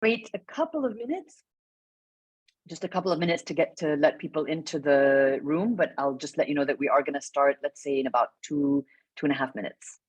wait a couple of minutes, just a couple of minutes to let people into the room, but I'll just let you know that we are going to start, let's say, in about 2.5 minutes.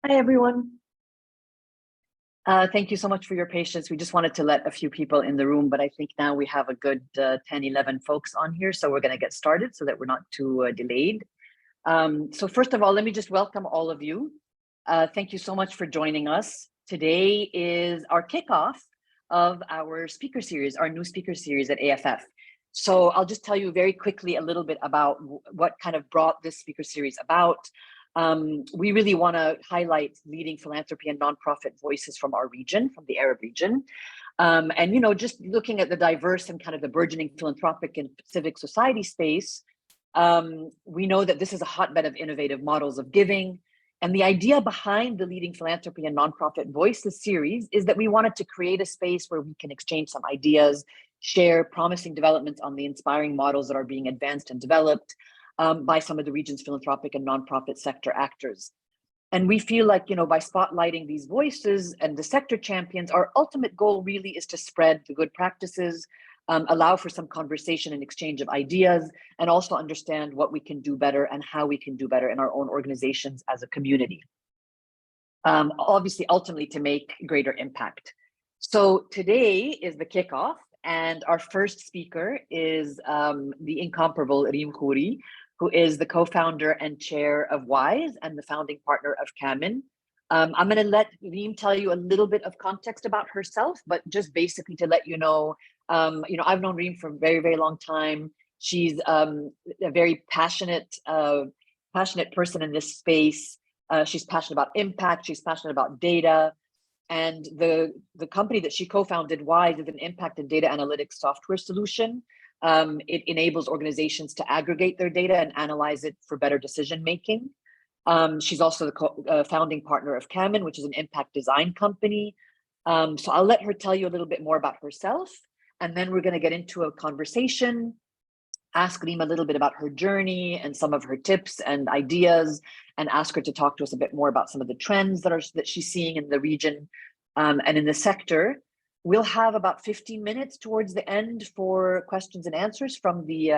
Hi, everyone. Thank you so much for your patience. We just wanted to let a few people in the room, but I think now we have a good 10, 11 folks on here. So we're going to get started so that we're not too delayed. So first of all, let me just welcome all of you. Thank you so much for joining us. Today is our kickoff of our speaker series, our new speaker series at AFF. So I'll just tell you very quickly a little bit about what kind of brought this speaker series about. We really want to highlight leading philanthropy and nonprofit voices from our region, from the Arab region. And, you know, just looking at the diverse and kind of the burgeoning philanthropic and civic society space, we know that this is a hotbed of innovative models of giving. And the idea behind the Leading Philanthropy and Nonprofit Voices series is that we wanted to create a space where we can exchange some ideas, share promising developments on the inspiring models that are being advanced and developed by some of the region's philanthropic and nonprofit sector actors. And we feel like, you know, by spotlighting these voices and the sector champions, our ultimate goal really is to spread the good practices, allow for some conversation and exchange of ideas, and also understand what we can do better and how we can do better in our own organizations as a community. Obviously, ultimately to make greater impact. So today is the kickoff, and our first speaker is the incomparable Reem Khouri, who is the co-founder and chair of Whyise and the founding partner of Kaamen. I'm going to let Reem tell you a little bit of context about herself, but just basically to let you know, I've known Reem for a very, very long time. She's a very passionate person in this space. She's passionate about impact. She's passionate about data. And the company that she co-founded, Whyise, is an impact and data analytics software solution. It enables organizations to aggregate their data and analyze it for better decision making. She's also the founding partner of Kaamen, which is an impact design company. So I'll let her tell you a little bit more about herself, and then we're going to get into a conversation, ask Reem a little bit about her journey and some of her tips and ideas, and ask her to talk to us a bit more about some of the trends that she's seeing in the region and in the sector. We'll have about 15 minutes towards the end for questions and answers from the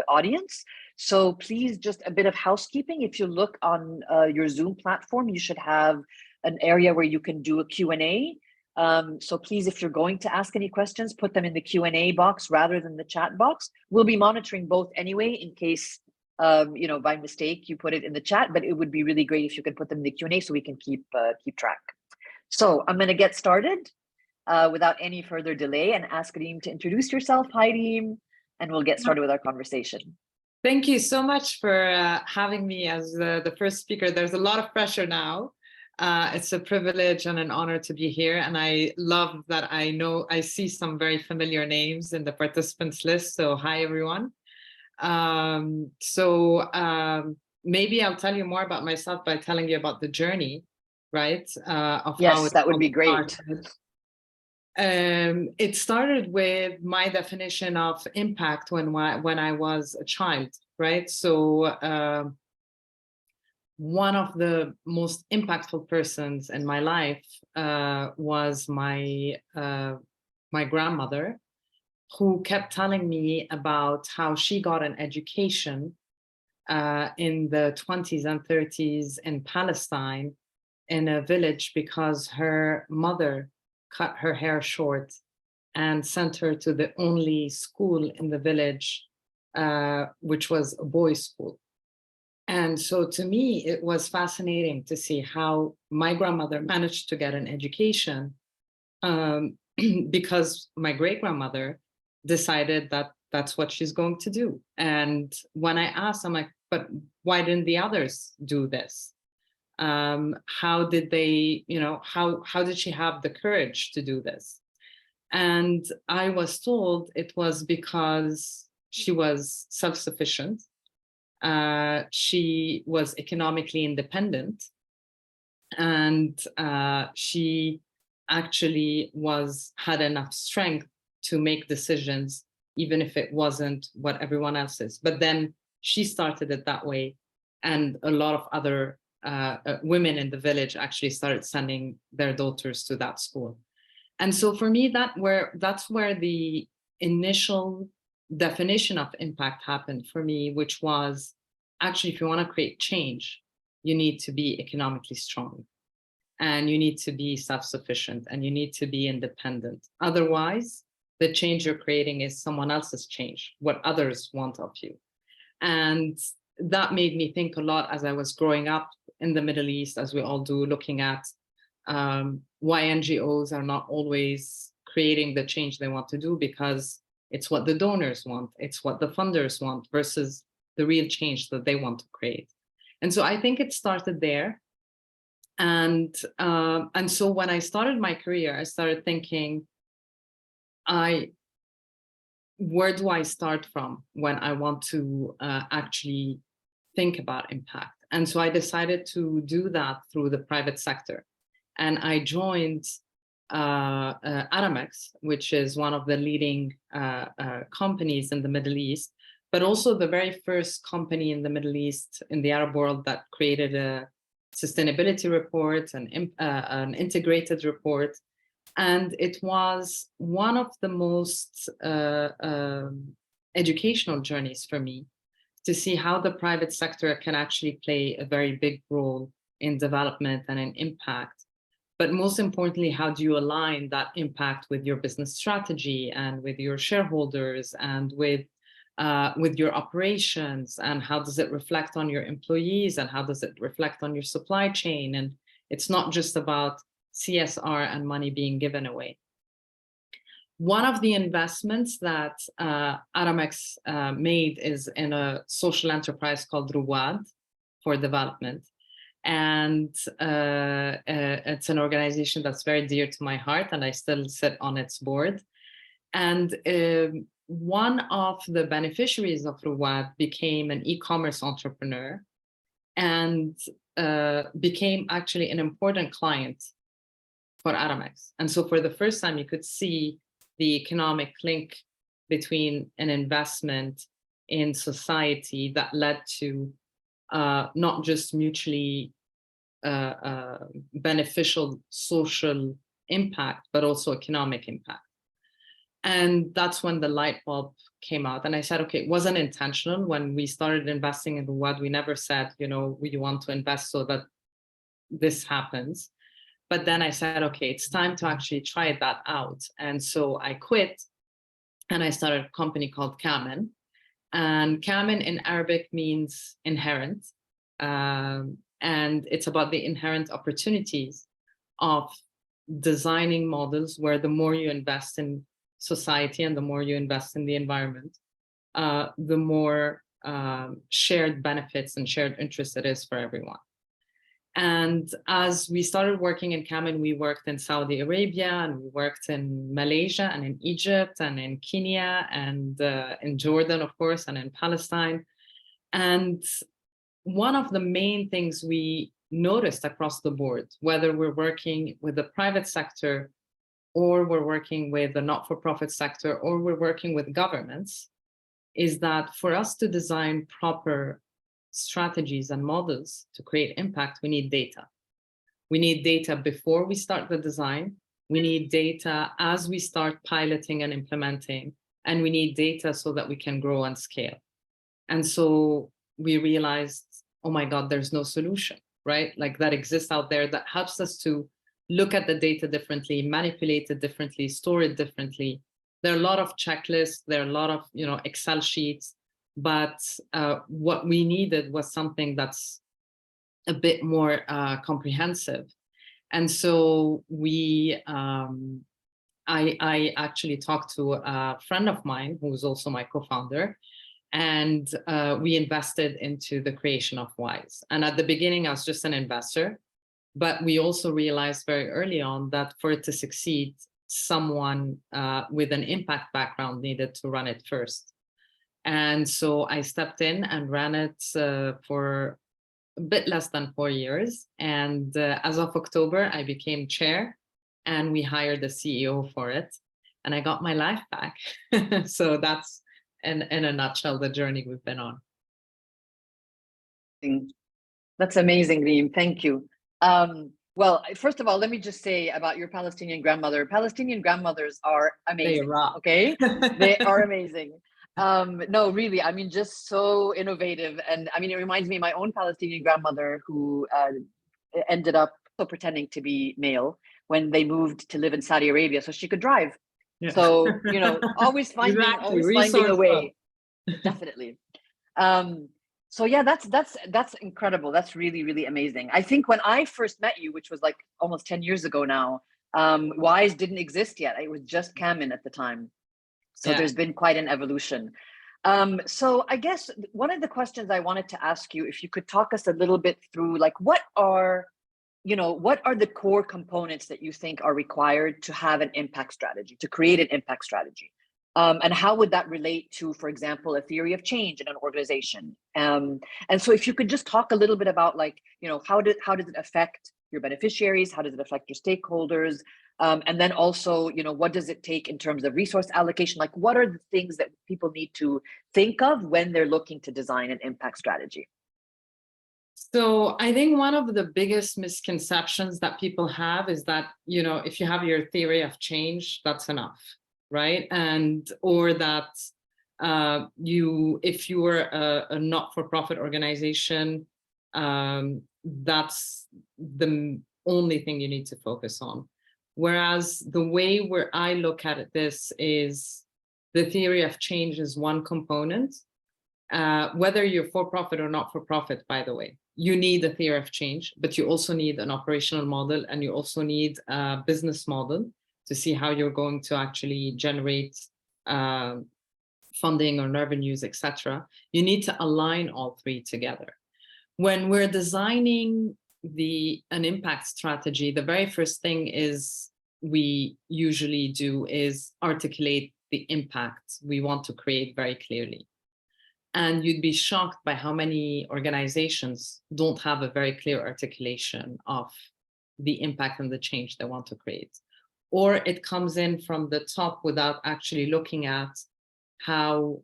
audience. So please, just a bit of housekeeping. If you look on your Zoom platform, you should have an area where you can do a Q&A. So please, if you're going to ask any questions, put them in the Q&A box rather than the chat box. We'll be monitoring both anyway in case by mistake, you put it in the chat, but it would be really great if you could put them in the Q&A so we can keep track. So I'm going to get started without any further delay and ask Reem to introduce yourself. Hi, Reem, and we'll get started with our conversation. Thank you so much for having me as the first speaker. There's a lot of pressure now. It's a privilege and an honor to be here. And I love that I see some very familiar names in the participants list. So hi, everyone. Maybe I'll tell you more about myself by telling you about the journey, right? Yes, that would be great. It started with my definition of impact when I was a child, right? So one of the most impactful persons in my life was my grandmother, who kept telling me about how she got an education in the 20s and 30s in Palestine in a village because her mother cut her hair short and sent her to the only school in the village, which was a boys' school. And so to me, it was fascinating to see how my grandmother managed to get an education because my great-grandmother decided that that's what she's going to do. And when I asked, I'm like, but why didn't the others do this? How did they, how did she have the courage to do this? And I was told it was because she was self-sufficient. She was economically independent, and she actually had enough strength to make decisions, even if it wasn't what everyone else is. But then she started it that way, and a lot of other women in the village actually started sending their daughters to that school. And so for me, that's where the initial definition of impact happened for me, which was actually, if you want to create change, you need to be economically strong, and you need to be self-sufficient, and you need to be independent. Otherwise, the change you're creating is someone else's change, what others want of you. And that made me think a lot as I was growing up in the Middle East, as we all do, looking at why NGOs are not always creating the change they want to do, because it's what the donors want, it's what the funders want versus the real change that they want to create. And so I think it started there. And so when I started my career, I started thinking, where do I start from when I want to actually think about impact? And so I decided to do that through the private sector. And I joined Aramex, which is one of the leading companies in the Middle East, but also the very first company in the Middle East, in the Arab world, that created a sustainability report, an integrated report. And it was one of the most educational journeys for me to see how the private sector can actually play a very big role in development and in impact. But most importantly, how do you align that impact with your business strategy and with your shareholders and with your operations, and how does it reflect on your employees, and how does it reflect on your supply chain? And it's not just about CSR and money being given away. One of the investments that Aramex made is in a social enterprise called Whyise for development. And it's an organization that's very dear to my heart, and I still sit on its board. And one of the beneficiaries of Whyise became an e-commerce entrepreneur and became actually an important client for Aramex. And so for the first time, you could see the economic link between an investment in society that led to not just mutually beneficial social impact, but also economic impact. And that's when the light bulb came out. And I said, okay, it wasn't intentional. When we started investing in the Whyise, we never said, we want to invest so that this happens. But then I said, okay, it's time to actually try that out. And so I quit and I started a company called Kaamen. And Kaamen in Arabic means inherent. And it's about the inherent opportunities of designing models where the more you invest in society and the more you invest in the environment, the more shared benefits and shared interests it is for everyone. And as we started working in Kaamen, we worked in Saudi Arabia, and we worked in Malaysia, and in Egypt, and in Kenya, and in Jordan, of course, and in Palestine. And one of the main things we noticed across the board, whether we're working with the private sector, or we're working with the not-for-profit sector, or we're working with governments, is that for us to design proper strategies and models to create impact, we need data. We need data before we start the design. We need data as we start piloting and implementing, and we need data so that we can grow and scale. And so we realized, oh my God, there's no solution, right? Like that exists out there that helps us to look at the data differently, manipulate it differently, store it differently. There are a lot of checklists, there are a lot of Excel sheets, but what we needed was something that's a bit more comprehensive. And so I actually talked to a friend of mine who's also my co-founder, and we invested into the creation of Whyise. And at the beginning, I was just an investor, but we also realized very early on that for it to succeed, someone with an impact background needed to run it first. And so I stepped in and ran it for a bit less than 4 years. And as of October, I became chair, and we hired a CEO for it. And I got my life back. So that's, in a nutshell, the journey we've been on. That's amazing, Reem. Thank you. Well, first of all, let me just say about your Palestinian grandmother. Palestinian grandmothers are amazing. Okay, they are amazing. No, really, I mean, just so innovative. And I mean, it reminds me of my own Palestinian grandmother who ended up pretending to be male when they moved to live in Saudi Arabia so she could drive. Yeah. So, always finding a way. Definitely. So yeah, that's incredible. That's really, really amazing. I think when I first met you, which was like almost 10 years ago now, Whyise didn't exist yet. It was just Kaamen at the time. So yeah. There's been quite an evolution. So I guess one of the questions I wanted to ask you, if you could talk us a little bit through, like, what are the core components that you think are required to have an impact strategy, to create an impact strategy? And how would that relate to, for example, a theory of change in an organization? And so if you could just talk a little bit about, like, how does it affect your beneficiaries? How does it affect your stakeholders? And then also, what does it take in terms of resource allocation? Like, what are the things that people need to think of when they're looking to design an impact strategy? So I think one of the biggest misconceptions that people have is that, if you have your theory of change, that's enough, right? Or that if you were a not-for-profit organization, that's the only thing you need to focus on. Whereas the way where I look at this is the theory of change is one component, whether you're for-profit or not-for-profit, by the way. You need a theory of change, but you also need an operational model, and you also need a business model to see how you're going to actually generate funding or revenues, etc. You need to align all three together. When we're designing an impact strategy, the very first thing we usually do is articulate the impact we want to create very clearly. And you'd be shocked by how many organizations don't have a very clear articulation of the impact and the change they want to create. Or it comes in from the top without actually looking at how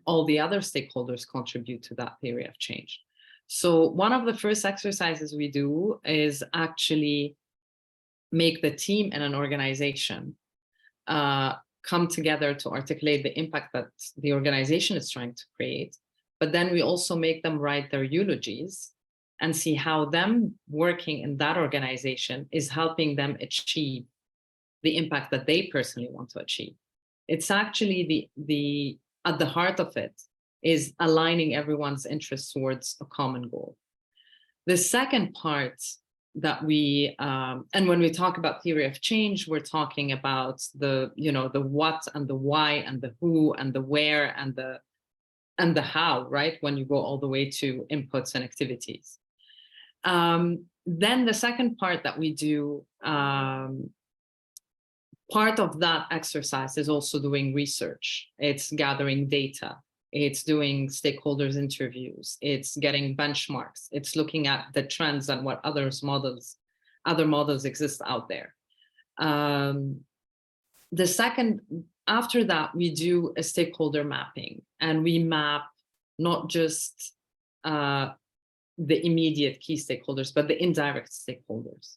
all the other stakeholders contribute to that theory of change. So one of the first exercises we do is actually make the team in an organization come together to articulate the impact that the organization is trying to create. But then we also make them write their eulogies and see how them working in that organization is helping them achieve the impact that they personally want to achieve. It's actually the at the heart of it is aligning everyone's interests towards a common goal. The second part that we, and when we talk about theory of change, we're talking about the, the what and the why and the who and the where and the how, right? When you go all the way to inputs and activities. Then the second part that we do, part of that exercise is also doing research. It's gathering data. It's doing stakeholders interviews. It's getting benchmarks. It's looking at the trends and what other models exist out there. The second, after that, we do a stakeholder mapping, and we map not just the immediate key stakeholders, but the indirect stakeholders.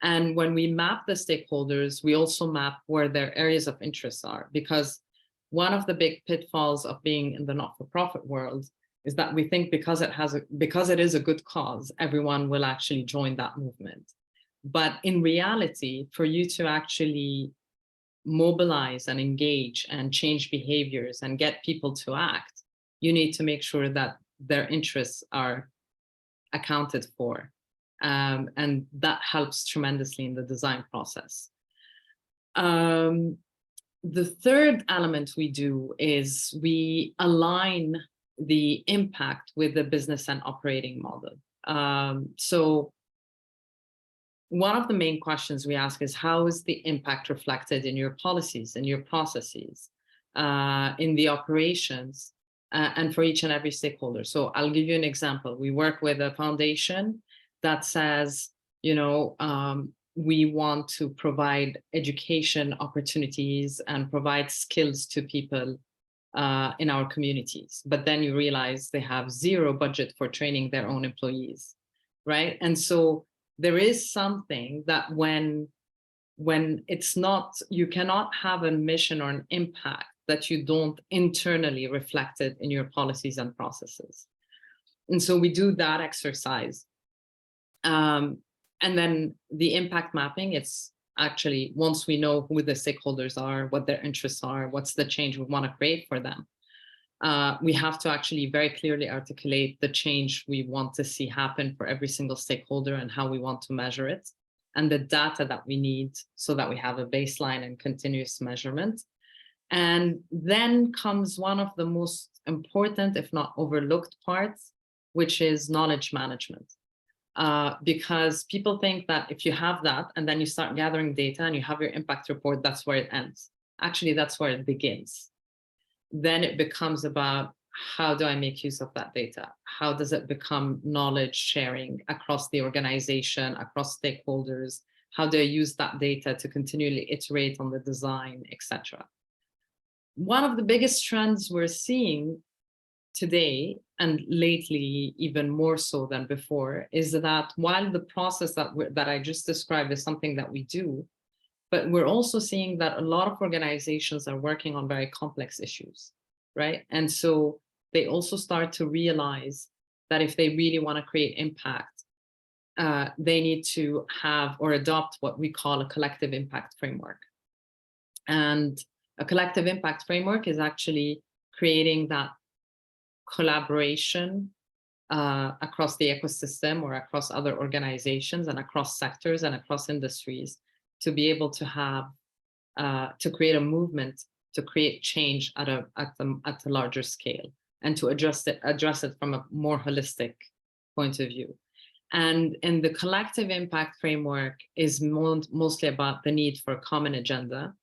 And when we map the stakeholders, we also map where their areas of interest are, because one of the big pitfalls of being in the not-for-profit world is that we think because it is a good cause, everyone will actually join that movement. But in reality, for you to actually mobilize and engage and change behaviors and get people to act, you need to make sure that their interests are accounted for. And that helps tremendously in the design process. The third element we do is we align the impact with the business and operating model. So one of the main questions we ask is, how is the impact reflected in your policies, in your processes, in the operations, and for each and every stakeholder? So I'll give you an example. We work with a foundation that says, we want to provide education opportunities and provide skills to people in our communities. But then you realize they have zero budget for training their own employees, right? And so there is something that when it's not, you cannot have a mission or an impact that you don't internally reflect it in your policies and processes. And so we do that exercise. And then the impact mapping, it's actually, once we know who the stakeholders are, what their interests are, what's the change we want to create for them, we have to actually very clearly articulate the change we want to see happen for every single stakeholder and how we want to measure it, and the data that we need so that we have a baseline and continuous measurement. And then comes one of the most important, if not overlooked parts, which is knowledge management. Because people think that if you have that and then you start gathering data and you have your impact report, that's where it ends. Actually, that's where it begins. Then it becomes about, how do I make use of that data? How does it become knowledge sharing across the organization, across stakeholders? How do I use that data to continually iterate on the design, etc.? One of the biggest trends we're seeing today, and lately even more so than before, is that while the process that I just described is something that we do, but we're also seeing that a lot of organizations are working on very complex issues, right? And so they also start to realize that if they really want to create impact, they need to have or adopt what we call a collective impact framework. And a collective impact framework is actually creating that collaboration across the ecosystem or across other organizations and across sectors and across industries to be able to have, to create a movement, to create change at a larger scale, and to address it from a more holistic point of view. And in the collective impact framework is mostly about the need for a common agenda,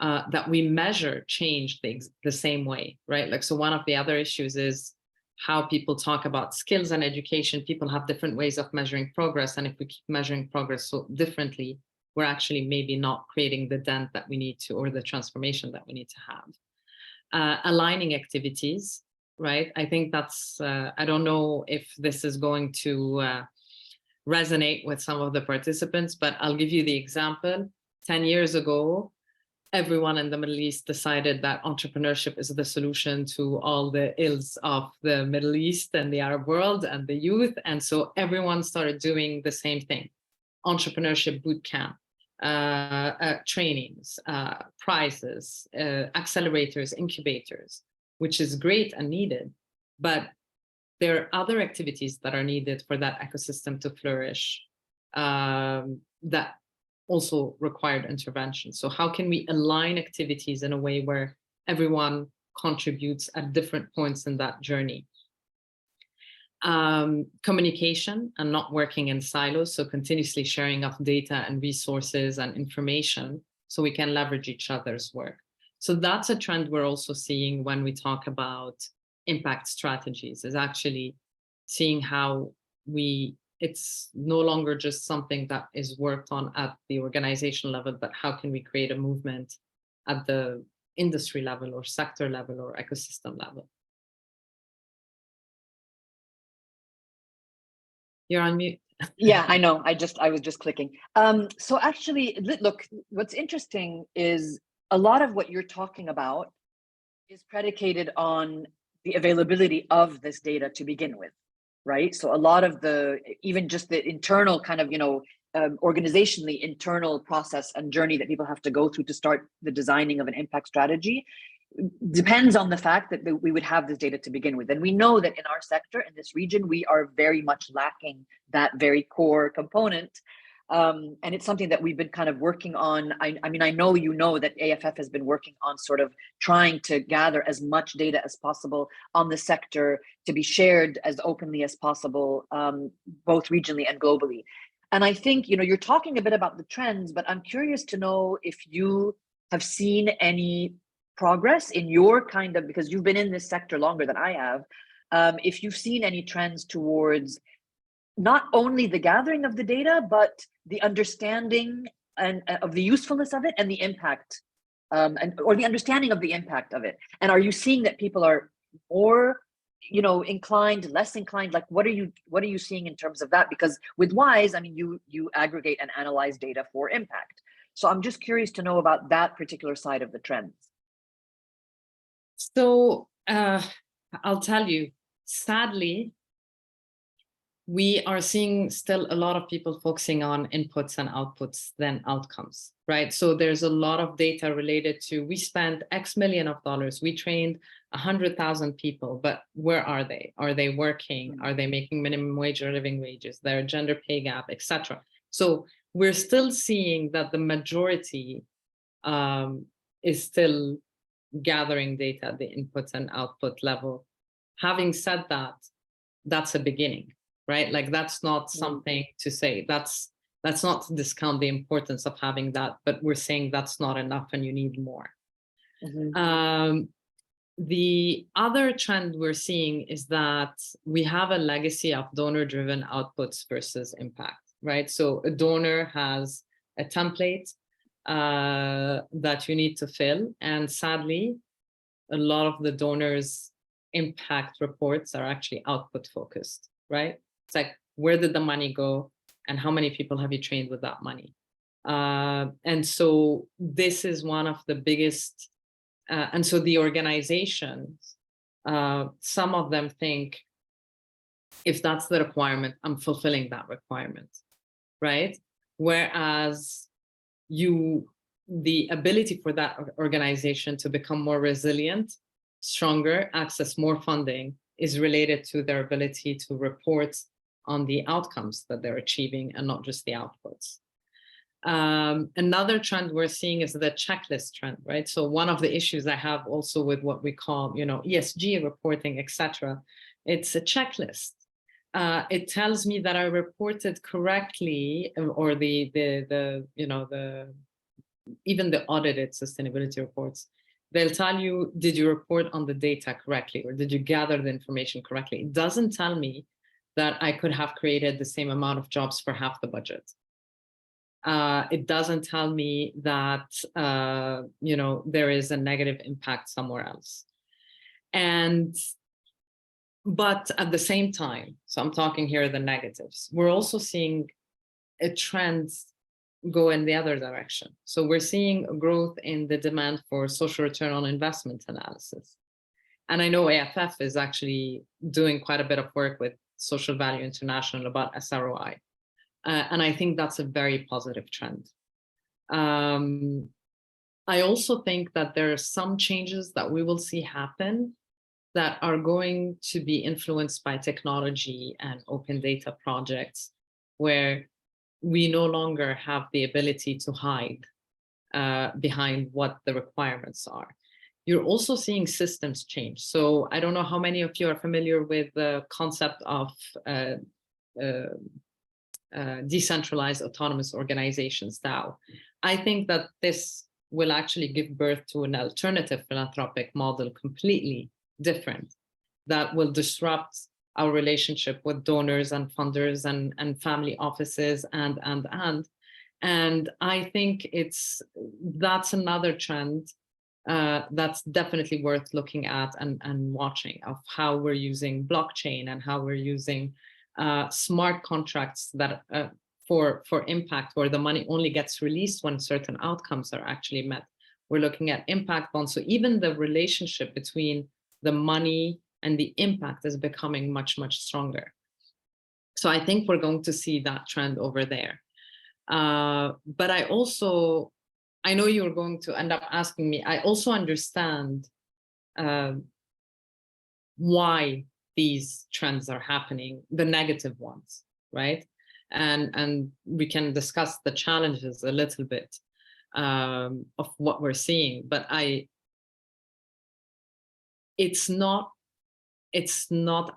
that we measure change things the same way, right? Like, so one of the other issues is how people talk about skills and education. People have different ways of measuring progress. And if we keep measuring progress so differently, we're actually maybe not creating the dent that we need to, or the transformation that we need to have. Aligning activities, right? I think that's, I don't know if this is going to resonate with some of the participants, but I'll give you the example. 10 years ago, everyone in the Middle East decided that entrepreneurship is the solution to all the ills of the Middle East and the Arab world and the youth. And so everyone started doing the same thing: entrepreneurship bootcamp, trainings, prizes, accelerators, incubators. which is great and needed, but there are other activities that are needed for that ecosystem to flourish that also required intervention. So how can we align activities in a way where everyone contributes at different points in that journey? Communication and not working in silos, so continuously sharing of data and resources and information so we can leverage each other's work. So that's a trend we're also seeing when we talk about impact strategies, is actually seeing how it's no longer just something that is worked on at the organization level, but how can we create a movement at the industry level or sector level or ecosystem level. You're on mute. Yeah, I know. I was just clicking. So actually, look, what's interesting is a lot of what you're talking about is predicated on the availability of this data to begin with, right? So a lot of even just the internal kind of, organizationally internal process and journey that people have to go through to start the designing of an impact strategy depends on the fact that we would have this data to begin with. And we know that in our sector, in this region, we are very much lacking that very core component. And it's something that we've been kind of working on. I mean, I know that AFF has been working on sort of trying to gather as much data as possible on the sector to be shared as openly as possible, both regionally and globally. And I think, you're talking a bit about the trends, but I'm curious to know if you have seen any progress in your kind of, because you've been in this sector longer than I have, if you've seen any trends towards not only the gathering of the data, but the understanding and of the usefulness of it and the impact, or the understanding of the impact of it. And are you seeing that people are more, inclined, less inclined? Like, what are you seeing in terms of that? Because with Whyise, I mean, you aggregate and analyze data for impact. So I'm just curious to know about that particular side of the trends. So I'll tell you, sadly, we are seeing still a lot of people focusing on inputs and outputs than outcomes, right? So there's a lot of data related to, we spent X million of dollars, we trained 100,000 people, but where are they? Are they working? Are they making minimum wage or living wages? Their gender pay gap, etc. So we're still seeing that the majority is still gathering data at the inputs and output level. Having said that, that's a beginning, right? Like, that's not something to say, that's not to discount the importance of having that, but we're saying that's not enough and you need more. The other trend we're seeing is that we have a legacy of donor-driven outputs versus impact, right? So a donor has a template that you need to fill, and sadly, a lot of the donors' impact reports are actually output focused, right? It's like, where did the money go and how many people have you trained with that money? And so this is one of the biggest, and so the organizations, some of them think, if that's the requirement, I'm fulfilling that requirement, right? Whereas the ability for that organization to become more resilient, stronger, access more funding is related to their ability to report on the outcomes that they're achieving and not just the outputs. Another trend we're seeing is the checklist trend, right? So one of the issues I have also with what we call, ESG reporting, etc., it's a checklist. It tells me that I reported correctly, or even the audited sustainability reports, they'll tell you, did you report on the data correctly, or did you gather the information correctly? It doesn't tell me that I could have created the same amount of jobs for half the budget. It doesn't tell me that there is a negative impact somewhere else. But at the same time, so I'm talking here the negatives, we're also seeing a trend go in the other direction. So we're seeing a growth in the demand for social return on investment analysis. And I know AFF is actually doing quite a bit of work with Social Value International about SROI. And I think that's a very positive trend. I also think that there are some changes that we will see happen that are going to be influenced by technology and open data projects, where we no longer have the ability to hide behind what the requirements are. You're also seeing systems change. So I don't know how many of you are familiar with the concept of decentralized autonomous organizations now. I think that this will actually give birth to an alternative philanthropic model, completely different, that will disrupt our relationship with donors and funders and family offices and I think that's another trend that's definitely worth looking at and watching, of how we're using blockchain and how we're using smart contracts that for impact, where the money only gets released when certain outcomes are actually met. We're looking at impact bonds. So even the relationship between the money and the impact is becoming much, much stronger. So I think we're going to see that trend over there. But I know you're going to end up asking me, I also understand why these trends are happening, the negative ones, right? And we can discuss the challenges a little bit of what we're seeing, but it's not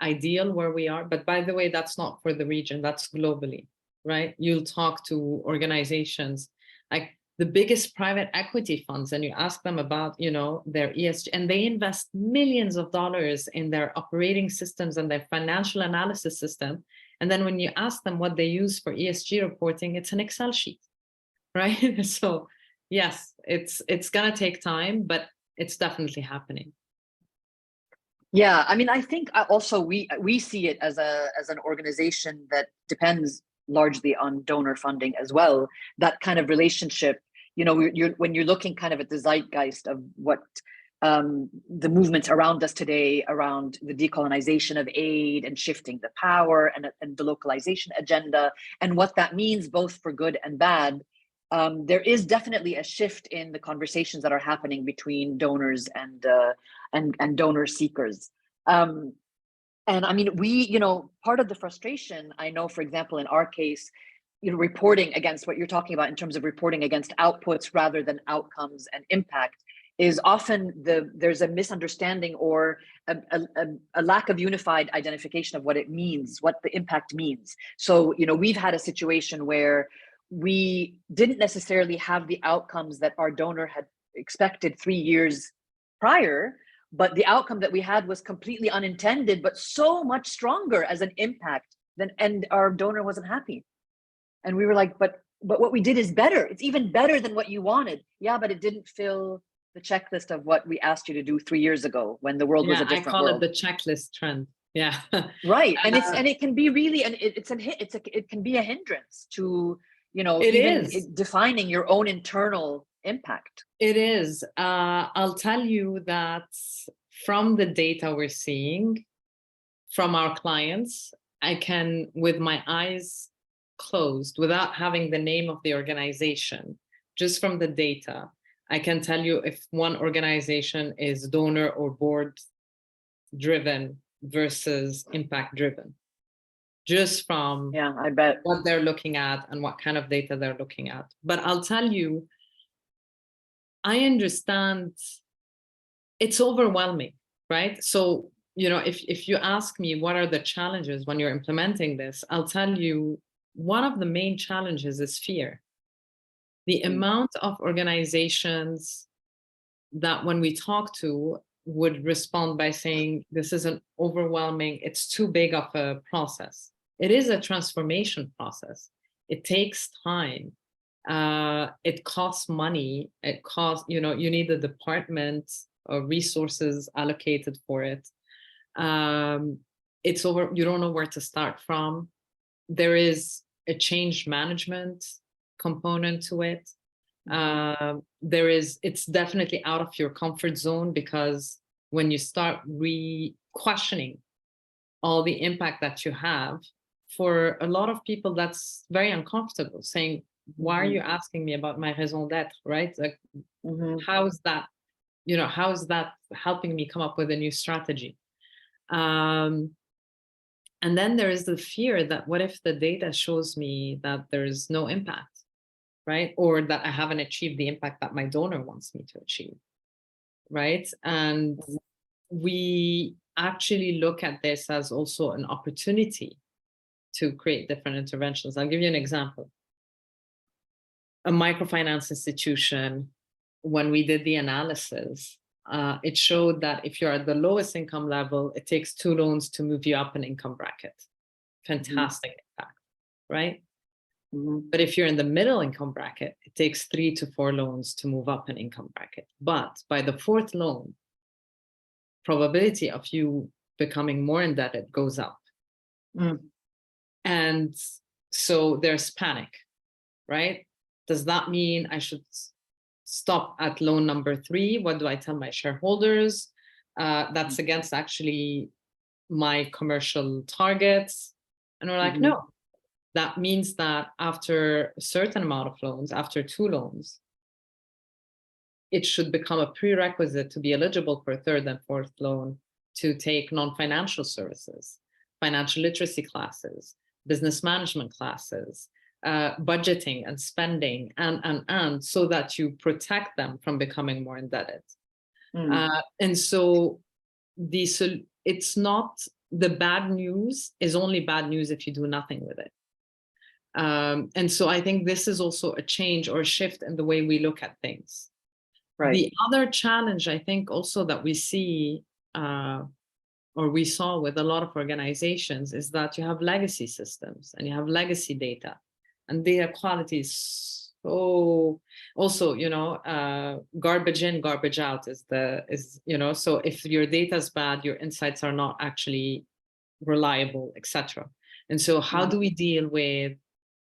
ideal where we are. But by the way, that's not for the region, that's globally, right? You'll talk to organizations like the biggest private equity funds, and you ask them about, their ESG, and they invest millions of dollars in their operating systems and their financial analysis system. And then when you ask them what they use for ESG reporting, it's an Excel sheet, right? So yes, it's gonna take time, but it's definitely happening. Yeah, I mean, I think also we see it as an organization that depends largely on donor funding as well. That kind of relationship, when you're looking kind of at the zeitgeist of what the movements around us today, around the decolonization of aid and shifting the power and the localization agenda, and what that means both for good and bad, there is definitely a shift in the conversations that are happening between donors and donor seekers. And I mean, part of the frustration, I know, for example, in our case, reporting against what you're talking about in terms of reporting against outputs rather than outcomes and impact, is often there's a misunderstanding or a lack of unified identification of what it means, what the impact means. So, we've had a situation where we didn't necessarily have the outcomes that our donor had expected 3 years prior, but the outcome that we had was completely unintended, but so much stronger as an impact and our donor wasn't happy. And we were like, but what we did is better. It's even better than what you wanted. Yeah, but it didn't fill the checklist of what we asked you to do 3 years ago when the world was a different world. I call it the checklist trend. Yeah. Right. And it can be really, and it can be a hindrance to, defining your own internal impact. It is. I'll tell you that from the data we're seeing from our clients, I can, with my eyes closed, without having the name of the organization, just from the data, I can tell you if one organization is donor or board driven versus impact driven, just from I bet what they're looking at and what kind of data they're looking at. But I'll tell you, I understand it's overwhelming, right? So, if you ask me what are the challenges when you're implementing this, I'll tell you one of the main challenges is fear. The amount of organizations that when we talk to would respond by saying, this is an overwhelming, it's too big of a process. It is a transformation process. It takes time. It costs money. It costs, you need a department or resources allocated for it. You don't know where to start from. There is a change management component to it. It's definitely out of your comfort zone, because when you start questioning all the impact that you have, for a lot of people, that's very uncomfortable, saying, why are you asking me about my raison d'être, right? Like, how is that helping me come up with a new strategy? And then there is the fear that what if the data shows me that there's no impact, right? Or that I haven't achieved the impact that my donor wants me to achieve, right? And we actually look at this as also an opportunity to create different interventions. I'll give you an example. A microfinance institution, when we did the analysis, it showed that if you're at the lowest income level, it takes 2 loans to move you up an income bracket. Fantastic impact, right? But if you're in the middle income bracket, it takes 3 to 4 loans to move up an income bracket. But by the 4th loan, probability of you becoming more indebted goes up. And so there's panic, right? Does that mean I should stop at loan number 3? What do I tell my shareholders? That's against actually my commercial targets. And we're like, no, that means that after a certain amount of loans, after 2 loans, it should become a prerequisite to be eligible for a 3rd and 4th loan to take non-financial services, financial literacy classes, business management classes, budgeting and spending, and so that you protect them from becoming more indebted. And so it's not, the bad news is only bad news if you do nothing with it. And so I think this is also a change or a shift in the way we look at things. Right. The other challenge, I think, also that we see, or we saw with a lot of organizations, is that you have legacy systems and you have legacy data, and data quality is so also, garbage in, garbage out so if your data is bad, your insights are not actually reliable, etc. And so how do we deal with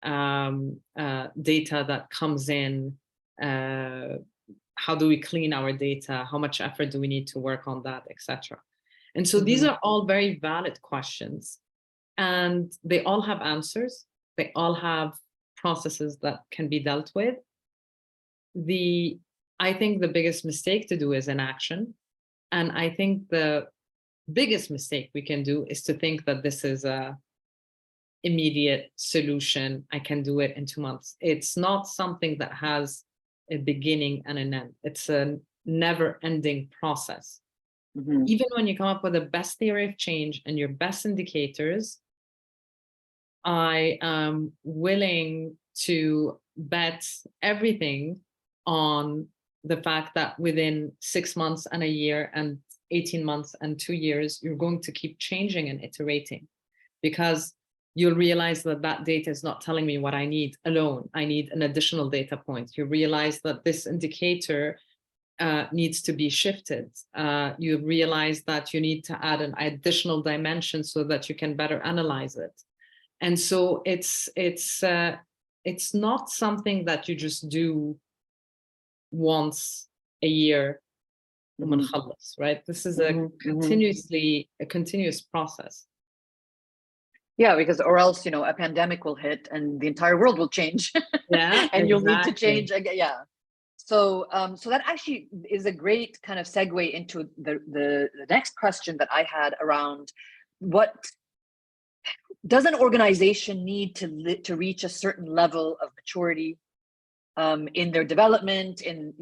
data that comes in? How do we clean our data? How much effort do we need to work on that, etc.? And so these are all very valid questions, and they all have answers. They all have processes that can be dealt with. I think the biggest mistake to do is inaction. And I think the biggest mistake we can do is to think that this is a immediate solution. I can do it in 2 months. It's not something that has a beginning and an end. It's a never-ending process. Even when you come up with the best theory of change and your best indicators, I am willing to bet everything on the fact that within 6 months and a year and 18 months and 2 years, you're going to keep changing and iterating, because you'll realize that that data is not telling me what I need alone. I need an additional data point. You realize that this indicator needs to be shifted. You realize that you need to add an additional dimension so that you can better analyze it. And so it's not something that you just do once a year, right? This is a continuous process. Yeah, because or else, a pandemic will hit and the entire world will change. Yeah, and you'll need to change again. Yeah. So that actually is a great kind of segue into the next question that I had around what does an organization need to reach a certain level of maturity in their development, in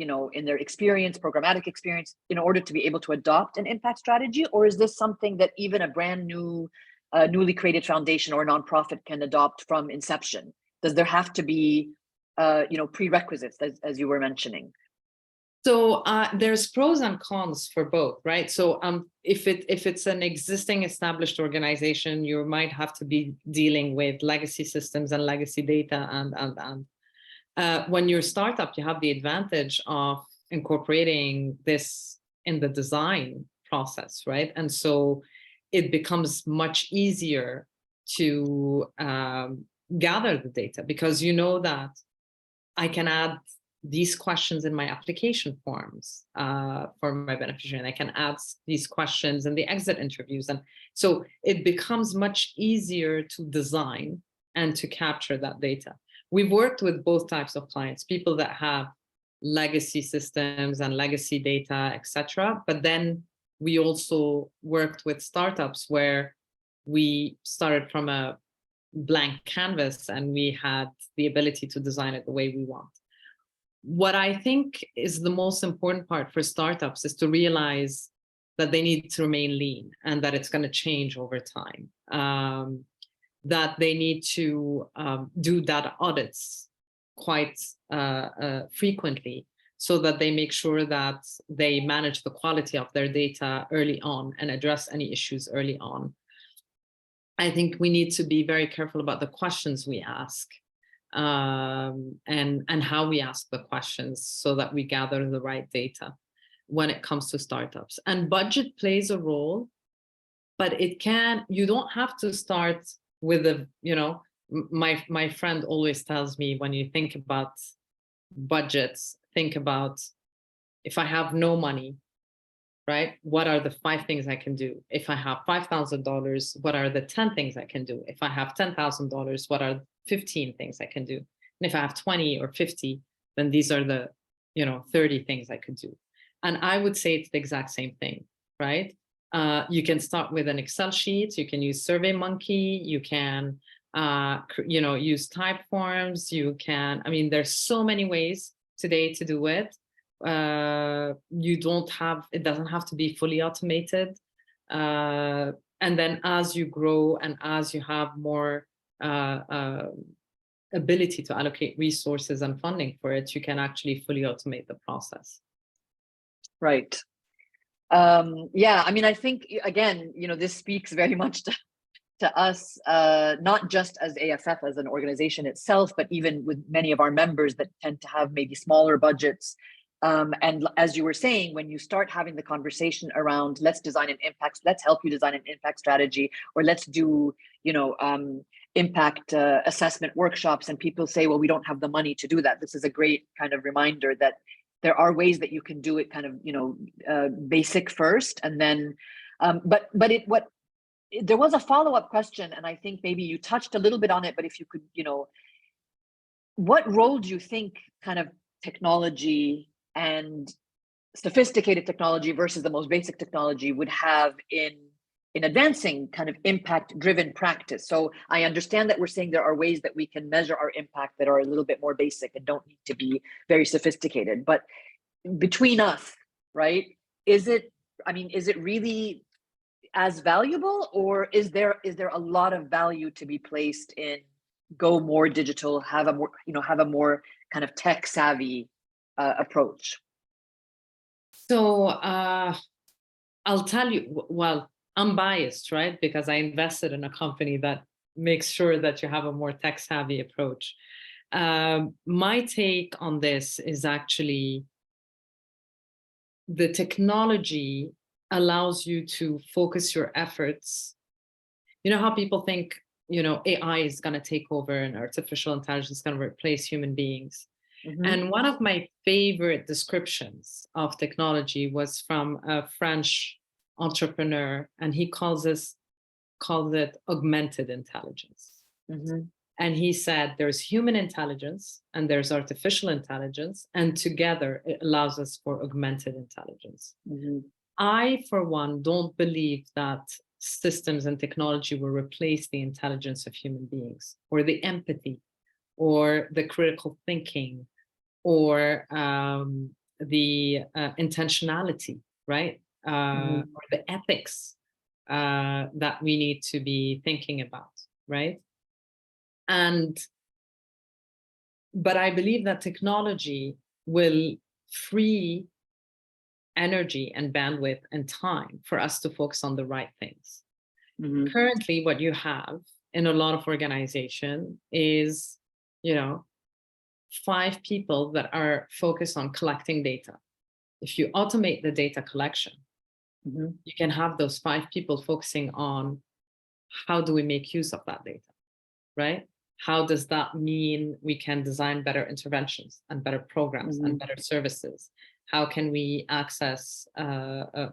their experience, programmatic experience, in order to be able to adopt an impact strategy? Or is this something that even a brand new, newly created foundation or nonprofit can adopt from inception? Does there have to be prerequisites, as you were mentioning? So there's pros and cons for both, right? So if it's an existing established organization, you might have to be dealing with legacy systems and legacy data, and when you're a startup, you have the advantage of incorporating this in the design process, right? And so it becomes much easier to gather the data, because you know that I can add these questions in my application forms for my beneficiary, and I can add these questions in the exit interviews. And so it becomes much easier to design and to capture that data. We've worked with both types of clients, people that have legacy systems and legacy data, etc., but then we also worked with startups where we started from a blank canvas and we had the ability to design it the way we want. What I think is the most important part for startups is to realize that they need to remain lean and that it's going to change over time. That they need to do data audits quite frequently so that they make sure that they manage the quality of their data early on and address any issues early on. I think we need to be very careful about the questions we ask and how we ask the questions so that we gather the right data when it comes to startups. And budget plays a role, but you don't have to start with my friend always tells me, when you think about budgets, think about, if I have no money, right? What are the 5 things I can do? If I have $5,000, what are the 10 things I can do? If I have $10,000, what are 15 things I can do? And if I have 20 or 50, then these are the 30 things I could do. And I would say it's the exact same thing, right? You can start with an Excel sheet. You can use SurveyMonkey. You can, use Typeforms. You can, there's so many ways today to do it. It doesn't have to be fully automated. And then as you grow and as you have more ability to allocate resources and funding for it, you can actually fully automate the process. Right. Yeah, I think, again, this speaks very much to us, not just as AFF as an organization itself, but even with many of our members that tend to have maybe smaller budgets. And as you were saying, when you start having the conversation around, let's help you design an impact strategy, or let's do, impact assessment workshops, and people say, well, we don't have the money to do that. This is a great kind of reminder that there are ways that you can do it kind of, basic first, and then, there was a follow-up question, and I think maybe you touched a little bit on it, but if you could, what role do you think kind of technology and sophisticated technology versus the most basic technology would have in advancing kind of impact-driven practice? So I understand that we're saying there are ways that we can measure our impact that are a little bit more basic and don't need to be very sophisticated. But between us, right, is it really as valuable, or is there a lot of value to be placed in go more digital, have a more kind of tech savvy approach? So I'll tell you, well, I'm biased, right? Because I invested in a company that makes sure that you have a more tech savvy approach. My take on this is actually the technology allows you to focus your efforts. You know how people think, AI is going to take over and artificial intelligence is going to replace human beings. Mm-hmm. And one of my favorite descriptions of technology was from a French entrepreneur, and he calls it augmented intelligence. Mm-hmm. And he said there's human intelligence and there's artificial intelligence, and together it allows us for augmented intelligence. Mm-hmm. I, for one, don't believe that systems and technology will replace the intelligence of human beings, or the empathy, or the critical thinking, or the intentionality, right? Or the ethics that we need to be thinking about, right? But I believe that technology will free energy and bandwidth and time for us to focus on the right things. Mm-hmm. Currently, what you have in a lot of organizations is, 5 people that are focused on collecting data. If you automate the data collection, mm-hmm. you can have those 5 people focusing on how do we make use of that data, right? How does that mean we can design better interventions and better programs, mm-hmm. and better services? How can we access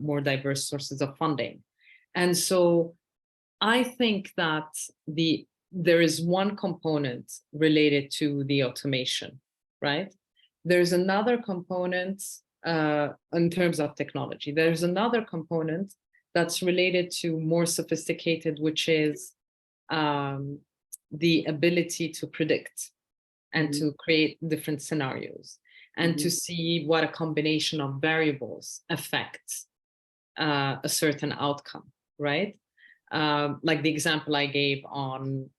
more diverse sources of funding? And so I think that there is one component related to the automation, right? There's another component in terms of technology. There's another component that's related to more sophisticated, which is the ability to predict and to create different scenarios and to see what a combination of variables affects a certain outcome, right? Like the example I gave on,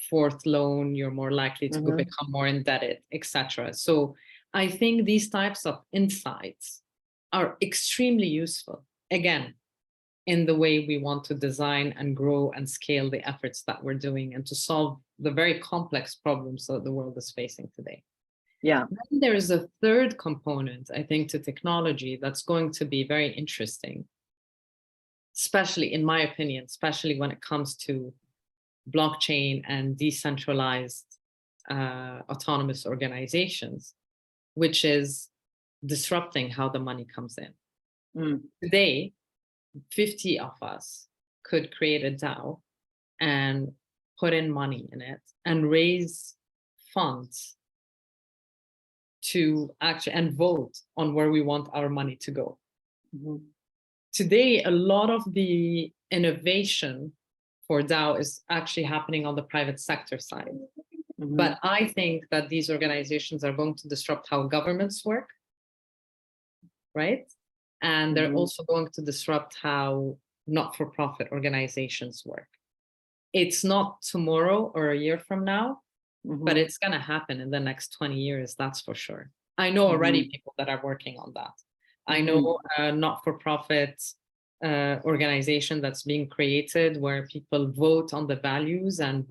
fourth loan, you're more likely to become more indebted, etc. So I think these types of insights are extremely useful, again, in the way we want to design and grow and scale the efforts that we're doing and to solve the very complex problems that the world is facing today. Yeah. Then there is a third component, I think, to technology that's going to be very interesting, especially in my opinion, especially when it comes to blockchain and decentralized autonomous organizations, which is disrupting how the money comes in. Today, 50 of us could create a DAO and put in money in it and raise funds to actually and vote on where we want our money to go. Today, a lot of the innovation for DAO is actually happening on the private sector side. But I think that these organizations are going to disrupt how governments work, right? And they're also going to disrupt how not-for-profit organizations work. It's not tomorrow or a year from now, but it's going to happen in the next 20 years, that's for sure. I know already people that are working on that. I know a not-for-profit organization that's being created where people vote on the values and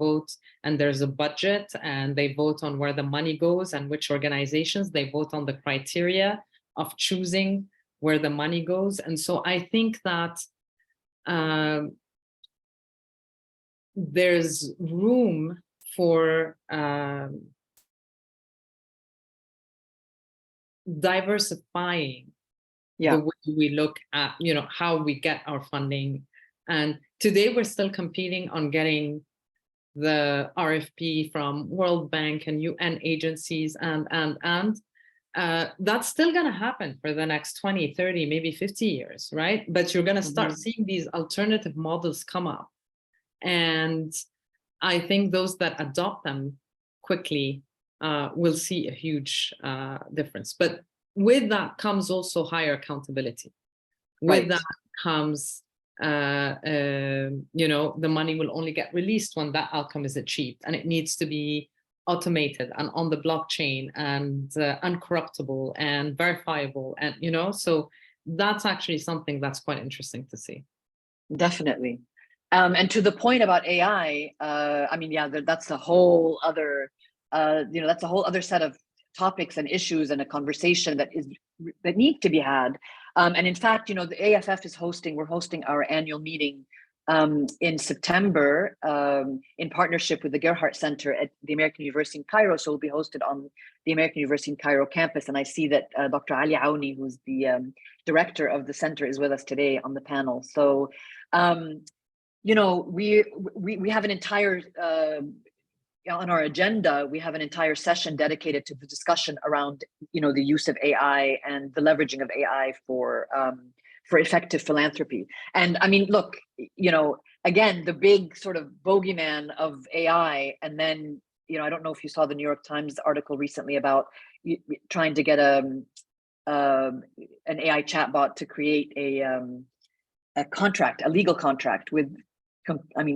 there's a budget and they vote on where the money goes and which organizations, they vote on the criteria of choosing where the money goes. And so I think that there's room for diversifying the way we look at, how we get our funding. And today we're still competing on getting the RFP from World Bank and UN agencies and that's still going to happen for the next 20, 30, maybe 50 years, right? But you're going to start seeing these alternative models come up. And I think those that adopt them quickly will see a huge difference. But with that comes also higher accountability. With that comes, the money will only get released when that outcome is achieved. And it needs to be automated and on the blockchain and uncorruptible and verifiable. And, so that's actually something that's quite interesting to see. Definitely. And to the point about AI, that's a whole other, that's a whole other set of topics and issues and a conversation that need to be had. And in fact, the AFF we're hosting our annual meeting in September in partnership with the Gerhardt Center at the American University in Cairo. So we'll be hosted on the American University in Cairo campus. And I see that Dr. Ali Aouni, who's the director of the center, is with us today on the panel. So, we have an entire, on our agenda, we have an entire session dedicated to the discussion around, the use of AI and the leveraging of AI for effective philanthropy. And I mean, look, again, the big sort of bogeyman of AI, and then, I don't know if you saw the New York Times article recently about trying to get an AI chatbot to create a legal contract with,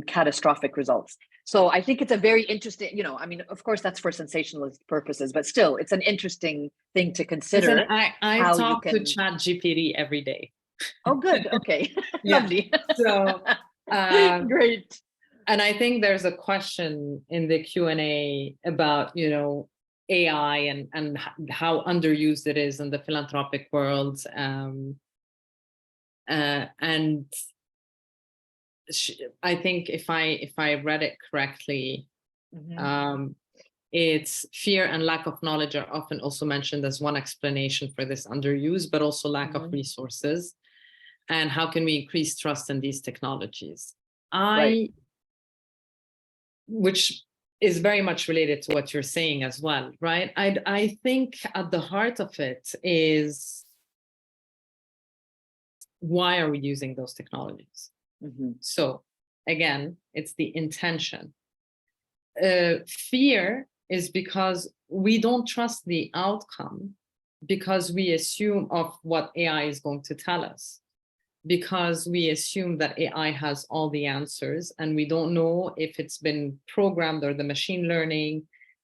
catastrophic results. So I think it's a very interesting, of course that's for sensationalist purposes, but still it's an interesting thing to consider. Listen, I talk to ChatGPT every day. Oh, good. Okay. Lovely. So great. And I think there's a question in the Q&A about, AI and how underused it is in the philanthropic world. And I think if I read it correctly, it's fear and lack of knowledge are often also mentioned as one explanation for this underuse, but also lack of resources. And how can we increase trust in these technologies? Which is very much related to what you're saying as well, right? I think at the heart of it is, why are we using those technologies? So again, it's the intention. Fear is because we don't trust the outcome, because we assume of what AI is going to tell us, because we assume that AI has all the answers, and we don't know if it's been programmed or the machine learning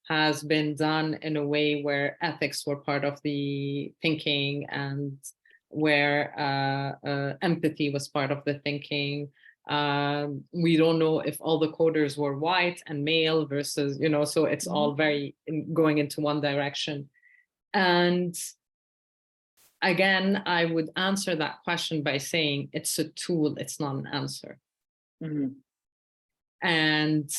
has been done in a way where ethics were part of the thinking, and where empathy was part of the thinking. We don't know if all the coders were white and male versus, so it's all very going into one direction. And again, I would answer that question by saying it's a tool, it's not an answer. And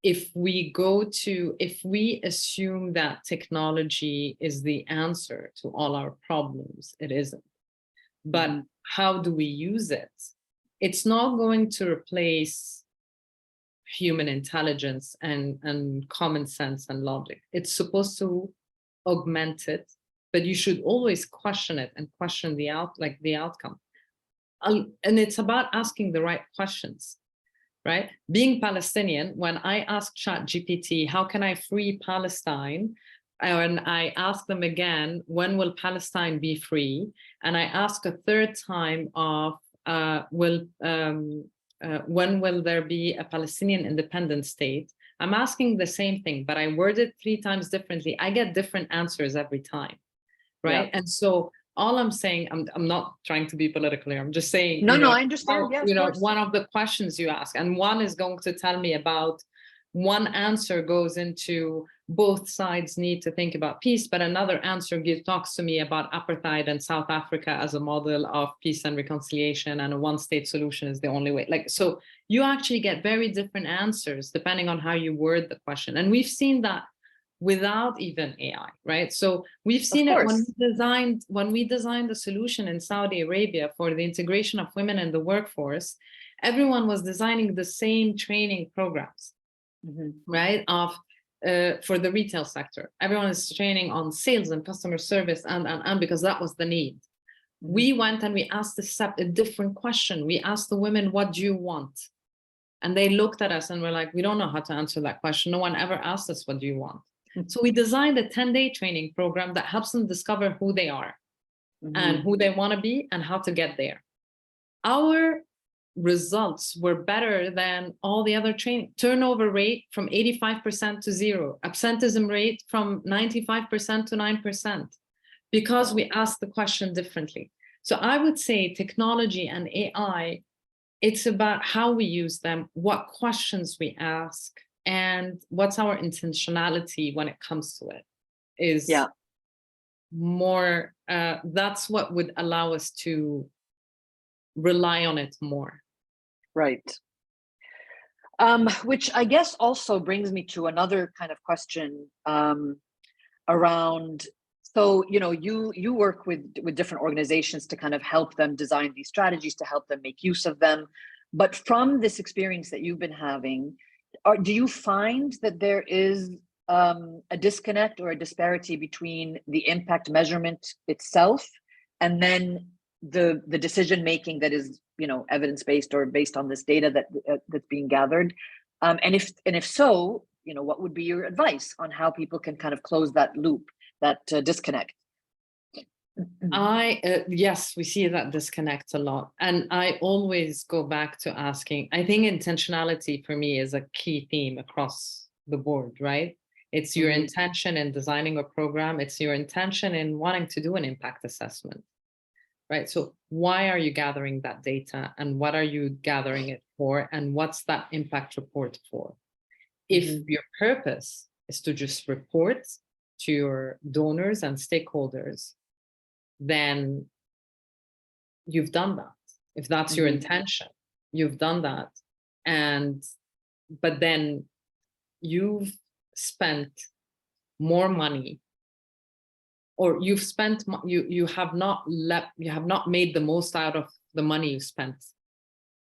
if we assume that technology is the answer to all our problems, it isn't. But how do we use it? It's not going to replace human intelligence and common sense and logic. It's supposed to augment it, but you should always question it and question the outcome. And it's about asking the right questions, right? Being Palestinian, when I ask ChatGPT, how can I free Palestine? And I ask them again, when will Palestine be free? And I ask a third time of, when will there be a Palestinian independent state? I'm asking the same thing, but I word it 3 times differently. I get different answers every time, right? Yeah. And so all I'm saying, I'm not trying to be political here. I'm just saying, no, I understand. Yeah, one of the questions you ask, and one is going to tell me about, one answer goes into both sides need to think about peace, but another answer talks to me about apartheid and South Africa as a model of peace and reconciliation, and a one-state solution is the only way. So you actually get very different answers depending on how you word the question. And we've seen that without even AI, right? So we've seen it when we designed the solution in Saudi Arabia for the integration of women in the workforce. Everyone was designing the same training programs, right? For the retail sector, everyone is training on sales and customer service, and because that was the need. We went and we asked a different question. We asked the women, what do you want? And they looked at us and were like, we don't know how to answer that question. No one ever asked us, what do you want? So we designed a 10-day training program that helps them discover who they are and who they want to be and how to get there. Our results were better than all the other training. Turnover rate from 85% to 0. Absenteeism rate from 95% to 9%, because we asked the question differently. So I would say technology and AI, it's about how we use them, what questions we ask, and what's our intentionality when it comes to it is more, that's what would allow us to rely on it more. Right. Which I guess also brings me to another kind of question around, so, you work with different organizations to kind of help them design these strategies, to help them make use of them. But from this experience that you've been having, do you find that there is a disconnect or a disparity between the impact measurement itself and then the decision making that is, evidence-based or based on this data that's being gathered? And if so, what would be your advice on how people can kind of close that loop, that disconnect? Yes, we see that disconnect a lot. And I always go back to asking, I think intentionality for me is a key theme across the board, right? It's your intention in designing a program. It's your intention in wanting to do an impact assessment, right? So why are you gathering that data, and what are you gathering it for? And what's that impact report for? If your purpose is to just report to your donors and stakeholders, then you've done that. If that's your intention, you've done that. But then you've spent more money, or you've spent, you have not made the most out of the money you spent,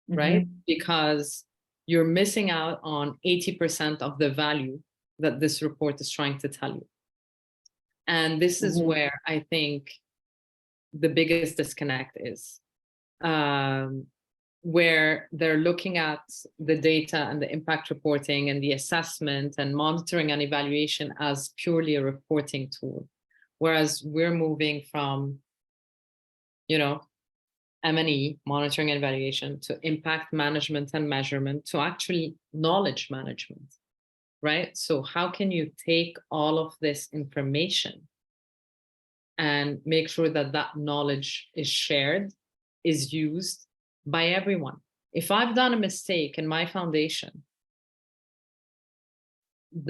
right? Because you're missing out on 80% of the value that this report is trying to tell you. And this is where I think the biggest disconnect is, where they're looking at the data and the impact reporting and the assessment and monitoring and evaluation as purely a reporting tool. Whereas we're moving from, M&E, monitoring and evaluation, to impact management and measurement, to actually knowledge management, right? So how can you take all of this information and make sure that that knowledge is shared, is used by everyone? If I've done a mistake in my foundation,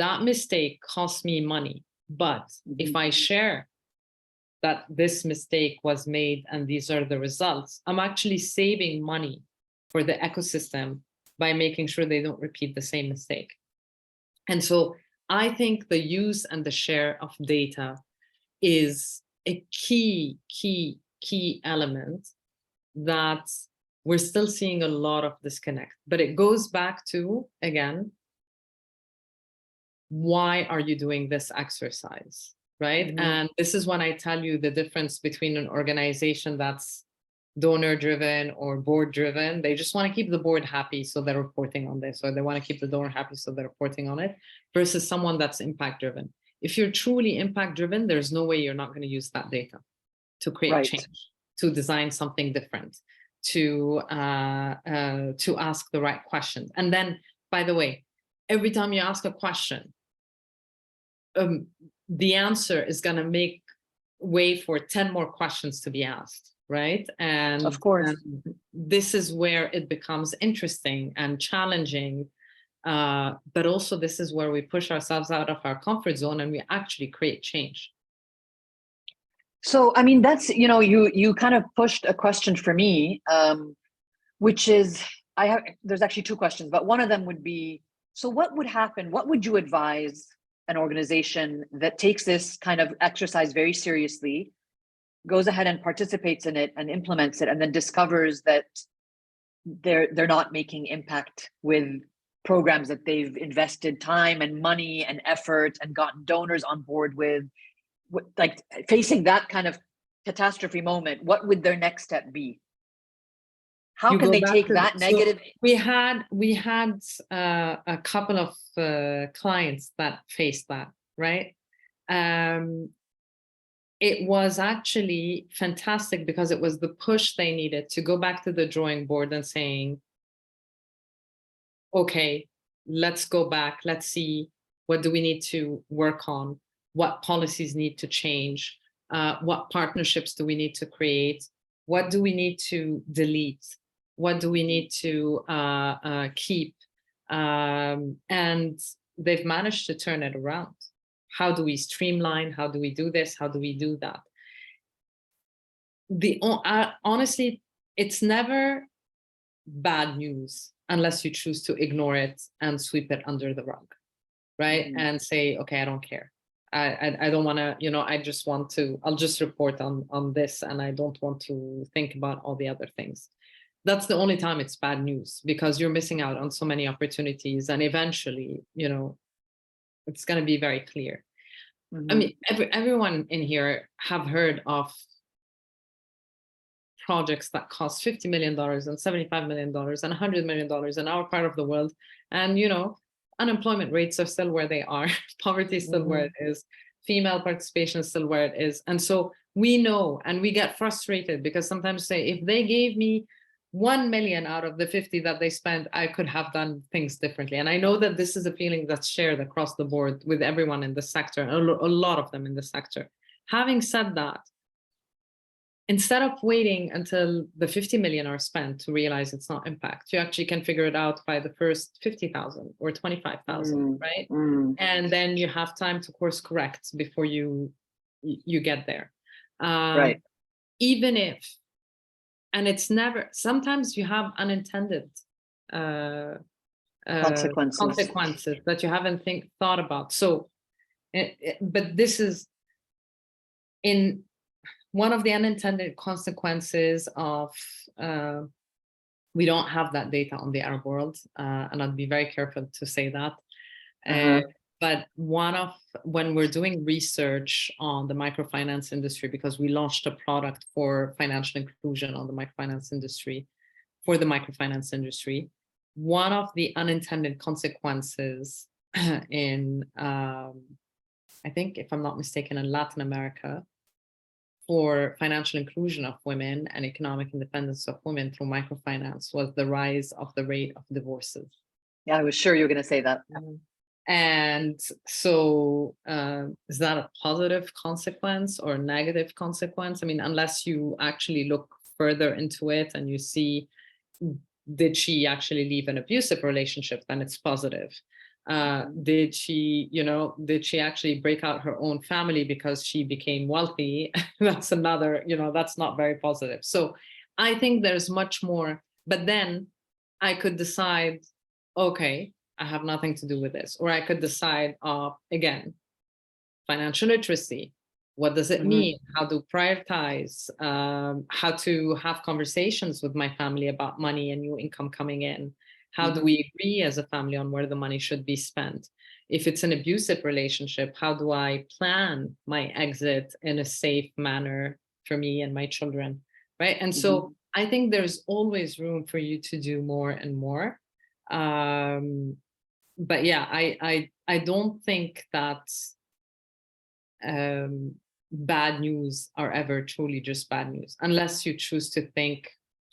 that mistake costs me money. But if I share that this mistake was made and these are the results, I'm actually saving money for the ecosystem by making sure they don't repeat the same mistake. And so I think the use and the share of data is a key element that we're still seeing a lot of disconnect. But it goes back to, again, why are you doing this exercise, right? And this is when I tell you the difference between an organization that's donor-driven or board-driven. They just want to keep the board happy, so they're reporting on this, or they want to keep the donor happy, so they're reporting on it, versus someone that's impact-driven. If you're truly impact-driven, there's no way you're not going to use that data to create change, to design something different, to ask the right questions. And then, by the way, every time you ask a question, the answer is going to make way for 10 more questions to be asked, right? And of course, this is where it becomes interesting and challenging. But also, this is where we push ourselves out of our comfort zone and we actually create change. So, I mean, that's, you kind of pushed a question for me, which is, there's actually two questions, but one of them would be, so what would happen? What would you advise an organization that takes this kind of exercise very seriously, goes ahead and participates in it and implements it, and then discovers that they're not making impact with programs that they've invested time and money and effort and gotten donors on board with, like facing that kind of catastrophe moment? What would their next step be? How can they take that negative? We had a couple of clients that faced that, right? It was actually fantastic because it was the push they needed to go back to the drawing board and saying, okay, let's go back. Let's see, what do we need to work on? What policies need to change? What partnerships do we need to create? What do we need to delete? What do we need to keep? And they've managed to turn it around. How do we streamline? How do we do this? How do we do that? Honestly, it's never bad news unless you choose to ignore it and sweep it under the rug, right? And say, okay, I don't care. I don't want to, I'll just report on this, and I don't want to think about all the other things. That's the only time it's bad news, because you're missing out on so many opportunities, and eventually, it's going to be very clear. I mean, everyone in here have heard of projects that cost $50 million and $75 million and $100 million in our part of the world. And, unemployment rates are still where they are. Poverty is still where it is. Female participation is still where it is. And so we know, and we get frustrated because sometimes say, if they gave me 1 million out of the 50 that they spent, I could have done things differently. And I know that this is a feeling that's shared across the board with everyone in the sector, a lot of them in the sector. Having said that, instead of waiting until the 50 million are spent to realize it's not impact, you actually can figure it out by the first 50,000 or 25,000, right? And then you have time to course correct before you get there. Right. Even if, and it's never, sometimes you have unintended consequences that you haven't thought about. So, but this is in one of the unintended consequences of We don't have that data on the Arab world, and I'd be very careful to say that. But when we're doing research on the microfinance industry, because we launched a product for financial inclusion on the microfinance industry, one of the unintended consequences in, I think, if I'm not mistaken, in Latin America, for financial inclusion of women and economic independence of women through microfinance was the rise of the rate of divorces. Yeah, I was sure you were going to say that. And so is that a positive consequence or a negative consequence? I mean, unless you actually look further into it and you see, did she actually leave an abusive relationship, then it's positive. Did she actually break out her own family because she became wealthy? That's another, that's not very positive. So I think there's much more, but then I could decide, okay, I have nothing to do with this. Or I could decide, again, financial literacy. What does it mean? How to prioritize, how to have conversations with my family about money and new income coming in. How do we agree as a family on where the money should be spent? If it's an abusive relationship, how do I plan my exit in a safe manner for me and my children, right? And so I think there's always room for you to do more and more. But yeah, I don't think that bad news are ever truly just bad news, unless you choose to think,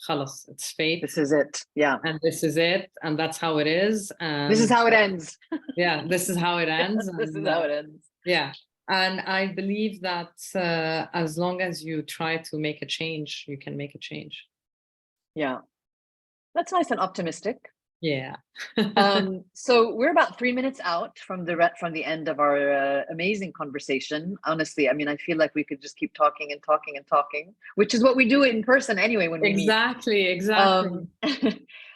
khalas, it's fate. This is it. Yeah. And this is it. And that's how it is. And this is how it ends. Yeah, this is how it ends. This is how it ends. Yeah. And I believe that as long as you try to make a change, you can make a change. Yeah. That's nice and optimistic. Yeah. So we're about 3 minutes out from the end of our amazing conversation. Honestly, I mean, I feel like we could just keep talking and talking and talking, which is what we do in person anyway when we meet. Exactly.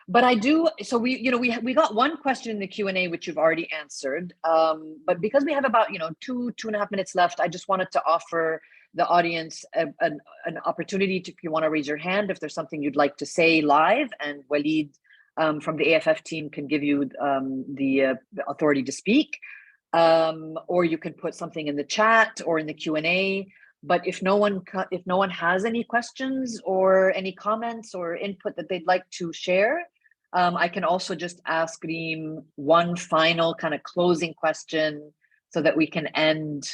But I do. So we got one question in the Q&A which you've already answered. But because we have about 2.5 minutes left, I just wanted to offer the audience an opportunity to, if you want to raise your hand, if there's something you'd like to say live, and Waleed from the AFF team can give you the authority to speak, or you can put something in the chat or in the Q&A. But if no one has any questions or any comments or input that they'd like to share, I can also just ask Reem one final kind of closing question so that we can end,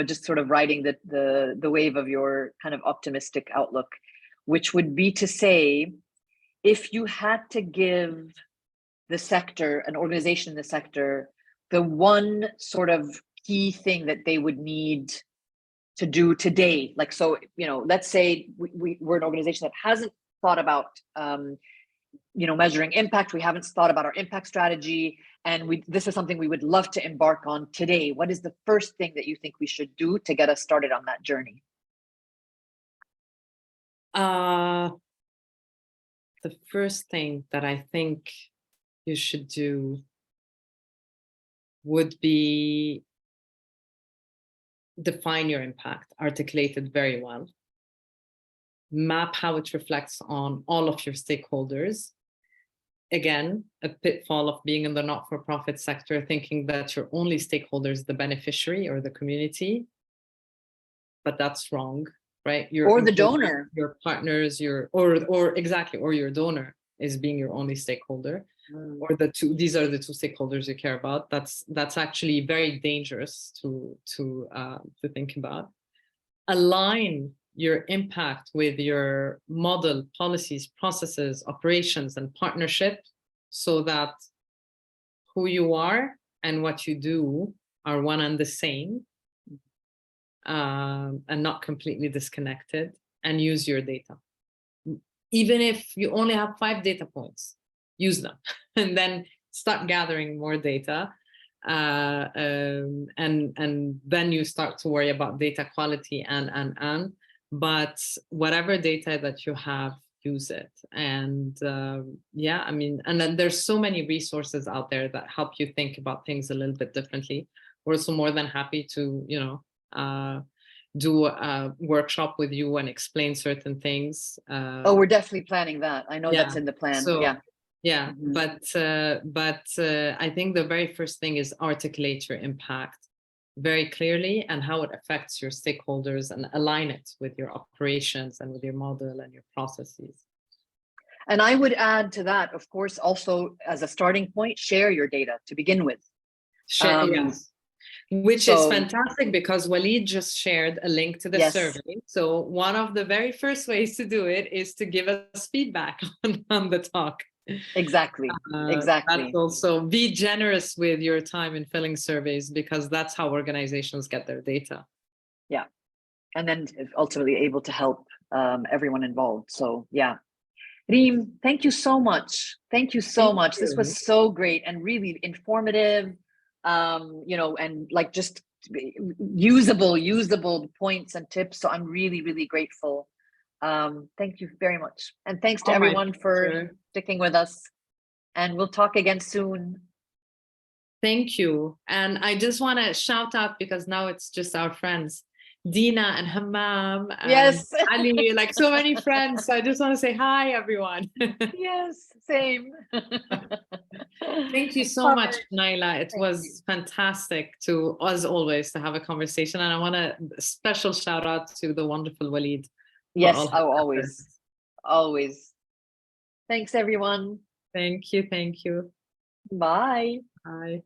just sort of riding the wave of your kind of optimistic outlook, which would be to say, if you had to give the sector, an organization in the sector, the one sort of key thing that they would need to do today, like, so, let's say we're an organization that hasn't thought about, measuring impact. We haven't thought about our impact strategy, and this is something we would love to embark on today. What is the first thing that you think we should do to get us started on that journey? The first thing that I think you should do would be define your impact, articulate it very well, map how it reflects on all of your stakeholders. Again, a pitfall of being in the not-for-profit sector, thinking that your only stakeholder is the beneficiary or the community, but that's wrong. Right? Or the donor, your partners, or your donor is being your only stakeholder, or these are the two stakeholders you care about. That's actually very dangerous to think about. Align your impact with your model, policies, processes, operations, and partnership, so that who you are and what you do are one and the same. And not completely disconnected, and use your data. Even if you only have 5 data points, use them and then start gathering more data. And then you start to worry about data quality but whatever data that you have, use it. And and then there's so many resources out there that help you think about things a little bit differently. We're also more than happy to, do a workshop with you and explain certain things. Oh, we're definitely planning that. I know that's in the plan. So, yeah. Yeah, but I think the very first thing is articulate your impact very clearly and how it affects your stakeholders, and align it with your operations and with your model and your processes. And I would add to that, of course, also as a starting point, share your data to begin with. Yes. Which is fantastic, because Walid just shared a link to the survey. So one of the very first ways to do it is to give us feedback on the talk. Exactly. That's also, be generous with your time in filling surveys, because that's how organizations get their data. Yeah. And then ultimately able to help everyone involved. So yeah. Reem, thank you so much. Thank you so much. This was so great and really informative, you know, and like just usable points and tips. So I'm really, really grateful. Thank you very much. And thanks to everyone for sticking with us. And we'll talk again soon. Thank you. And I just want to shout out, because now it's just our friends, Dina and Hammam and Ali, like so many friends. So I just want to say hi, everyone. Yes, same. Thank you so much, Naila. It was fantastic to, as always, to have a conversation. And I want a special shout out to the wonderful Walid. Yes, always. Thanks, everyone. Thank you. Bye. Bye.